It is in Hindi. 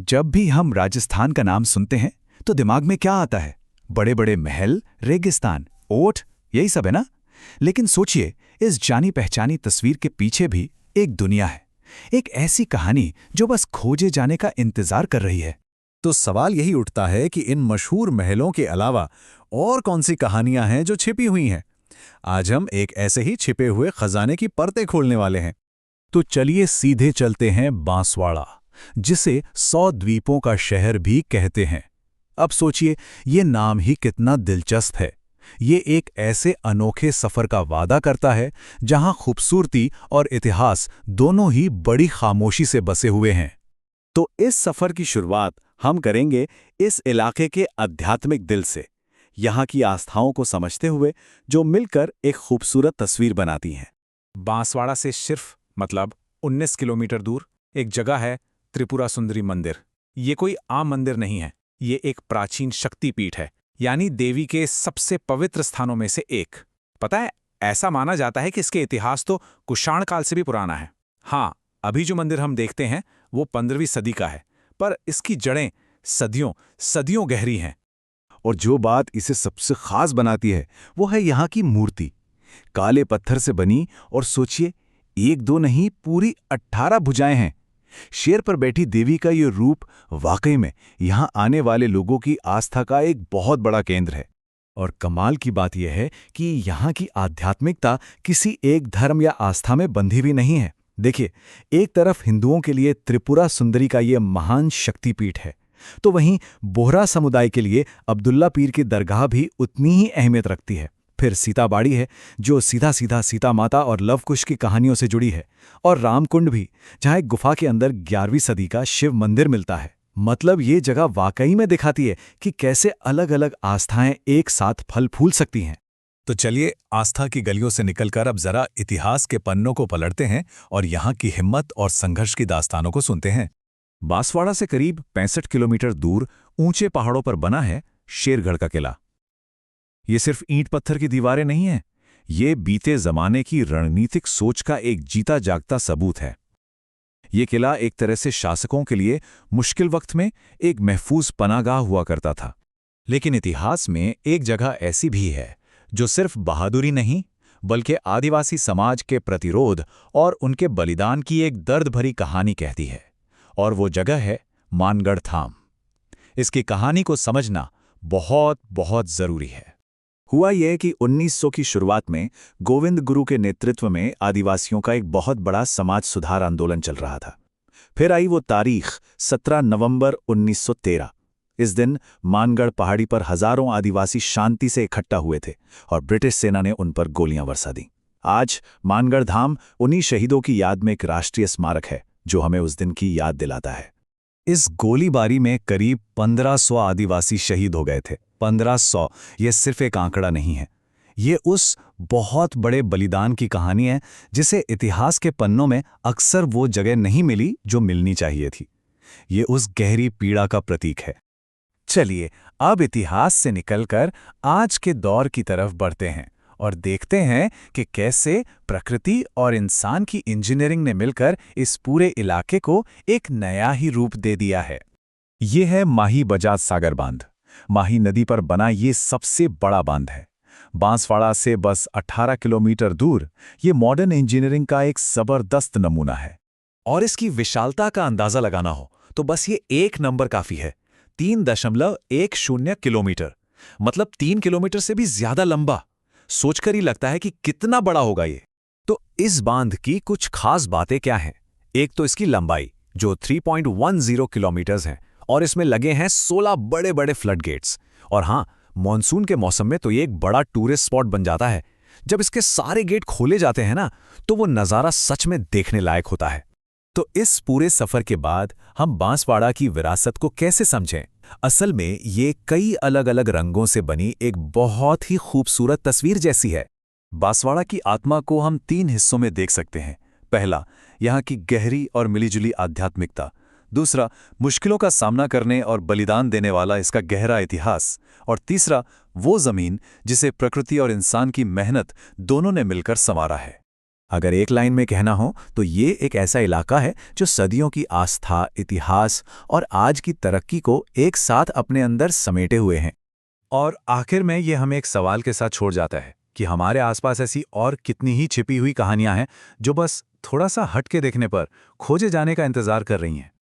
जब भी हम राजस्थान का नाम सुनते हैं तो दिमाग में क्या आता है? बड़े बड़े महल, रेगिस्तान, ऊंट, यही सब है ना? लेकिन सोचिए, इस जानी पहचानी तस्वीर के पीछे भी एक दुनिया है, एक ऐसी कहानी जो बस खोजे जाने का इंतजार कर रही है। तो सवाल यही उठता है कि इन मशहूर महलों के अलावा और कौन सी कहानियां हैं जो छिपी हुई हैं। आज हम एक ऐसे ही छिपे हुए खजाने की परतें खोलने वाले हैं। तो चलिए सीधे चलते हैं बांसवाड़ा, जिसे 100 द्वीपों का शहर भी कहते हैं। अब सोचिए, ये नाम ही कितना दिलचस्प है। ये एक ऐसे अनोखे सफर का वादा करता है जहां खूबसूरती और इतिहास दोनों ही बड़ी खामोशी से बसे हुए हैं। तो इस सफर की शुरुआत हम करेंगे इस इलाके के आध्यात्मिक दिल से, यहाँ की आस्थाओं को समझते हुए जो मिलकर एक खूबसूरत तस्वीर बनाती हैं। बांसवाड़ा से सिर्फ 19 किलोमीटर दूर एक जगह है, त्रिपुरा सुंदरी मंदिर। ये कोई आम मंदिर नहीं है, ये एक प्राचीन शक्तिपीठ है, यानी देवी के सबसे पवित्र स्थानों में से एक। पता है, ऐसा माना जाता है कि इसके इतिहास तो कुषाण काल से भी पुराना है। हाँ, अभी जो मंदिर हम देखते हैं वो 15वीं सदी का है, पर इसकी जड़ें सदियों सदियों गहरी हैं। और जो बात इसे सबसे खास बनाती है वो है यहाँ की मूर्ति। काले पत्थर से बनी, और सोचिए, एक दो नहीं, पूरी 18 भुजाएं हैं। शेर पर बैठी देवी का ये रूप वाकई में यहाँ आने वाले लोगों की आस्था का एक बहुत बड़ा केंद्र है। और कमाल की बात यह है कि यहाँ की आध्यात्मिकता किसी एक धर्म या आस्था में बंधी भी नहीं है। देखिए, एक तरफ हिंदुओं के लिए त्रिपुरा सुंदरी का ये महान शक्तिपीठ है, तो वहीं बोहरा समुदाय के लिए अब्दुल्ला पीर की दरगाह भी उतनी ही अहमियत रखती है। फिर सीताबाड़ी है, जो सीधा सीधा सीता माता और लवकुश की कहानियों से जुड़ी है। और रामकुंड भी, जहाँ एक गुफा के अंदर 11वीं सदी का शिव मंदिर मिलता है। मतलब ये जगह वाकई में दिखाती है कि कैसे अलग अलग आस्थाएं एक साथ फल फूल सकती हैं। तो चलिए, आस्था की गलियों से निकलकर अब जरा इतिहास के पन्नों को पलटते हैं और यहाँ की हिम्मत और संघर्ष की दास्तानों को सुनते हैं। बांसवाड़ा से करीब 65 किलोमीटर दूर ऊंचे पहाड़ों पर बना है शेरगढ़ का किला। ये सिर्फ ईंट पत्थर की दीवारें नहीं हैं, ये बीते जमाने की रणनीतिक सोच का एक जीता जागता सबूत है। ये किला एक तरह से शासकों के लिए मुश्किल वक्त में एक महफूज पनाहगाह हुआ करता था। लेकिन इतिहास में एक जगह ऐसी भी है जो सिर्फ बहादुरी नहीं, बल्कि आदिवासी समाज के प्रतिरोध और उनके बलिदान की एक दर्द भरी कहानी कहती है। और वो जगह है मानगढ़ धाम। इसकी कहानी को समझना बहुत बहुत जरूरी है। हुआ यह कि 1900 की शुरुआत में गोविंद गुरु के नेतृत्व में आदिवासियों का एक बहुत बड़ा समाज सुधार आंदोलन चल रहा था। फिर आई वो तारीख 17 नवंबर 1913। इस दिन मानगढ़ पहाड़ी पर हजारों आदिवासी शांति से इकट्ठा हुए थे और ब्रिटिश सेना ने उन पर गोलियां बरसा दी। आज मानगढ़ धाम उन्हीं शहीदों की याद में एक राष्ट्रीय स्मारक है जो हमें उस दिन की याद दिलाता है। इस गोलीबारी में करीब 1500 आदिवासी शहीद हो गए थे। 1500, ये सिर्फ एक आंकड़ा नहीं है, ये उस बहुत बड़े बलिदान की कहानी है जिसे इतिहास के पन्नों में अक्सर वो जगह नहीं मिली जो मिलनी चाहिए थी। ये उस गहरी पीड़ा का प्रतीक है। चलिए, अब इतिहास से निकलकर आज के दौर की तरफ बढ़ते हैं और देखते हैं कि कैसे प्रकृति और इंसान की इंजीनियरिंग ने मिलकर इस पूरे इलाके को एक नया ही रूप दे दिया है। ये है माही बजाज सागर बांध। माही नदी पर बना ये सबसे बड़ा बांध है। बांसवाड़ा से बस 18 किलोमीटर दूर ये मॉडर्न इंजीनियरिंग का एक जबरदस्त नमूना है। और इसकी विशालता का अंदाजा लगाना हो तो बस ये एक नंबर काफी है, 3.10 किलोमीटर। मतलब 3 किलोमीटर से भी ज्यादा लंबा। सोचकर ही लगता है कि कितना बड़ा होगा ये। तो इस बांध की कुछ खास बातें क्या हैं? एक तो इसकी लंबाई, जो 3.10 किलोमीटर्स है, और इसमें लगे हैं 16 बड़े बड़े फ्लड गेट्स। और हाँ, मॉनसून के मौसम में तो ये एक बड़ा टूरिस्ट स्पॉट बन जाता है। जब इसके सारे गेट खोले जाते हैं ना, तो वो नज़ारा सच में देखने लायक होता है। तो इस पूरे सफर के बाद हम बांसवाड़ा की विरासत को कैसे समझें? असल में ये कई अलग अलग रंगों से बनी एक बहुत ही खूबसूरत तस्वीर जैसी है। बांसवाड़ा की आत्मा को हम 3 हिस्सों में देख सकते हैं। पहला, यहाँ की गहरी और मिलीजुली आध्यात्मिकता। दूसरा, मुश्किलों का सामना करने और बलिदान देने वाला इसका गहरा इतिहास। और तीसरा, वो जमीन जिसे प्रकृति और इंसान की मेहनत दोनों ने मिलकर संवारा है। अगर एक लाइन में कहना हो तो ये एक ऐसा इलाका है जो सदियों की आस्था, इतिहास और आज की तरक्की को एक साथ अपने अंदर समेटे हुए हैं। और आखिर में ये हमें एक सवाल के साथ छोड़ जाता है कि हमारे आसपास ऐसी और कितनी ही छिपी हुई कहानियां हैं जो बस थोड़ा सा हट के देखने पर खोजे जाने का इंतजार कर रही हैं।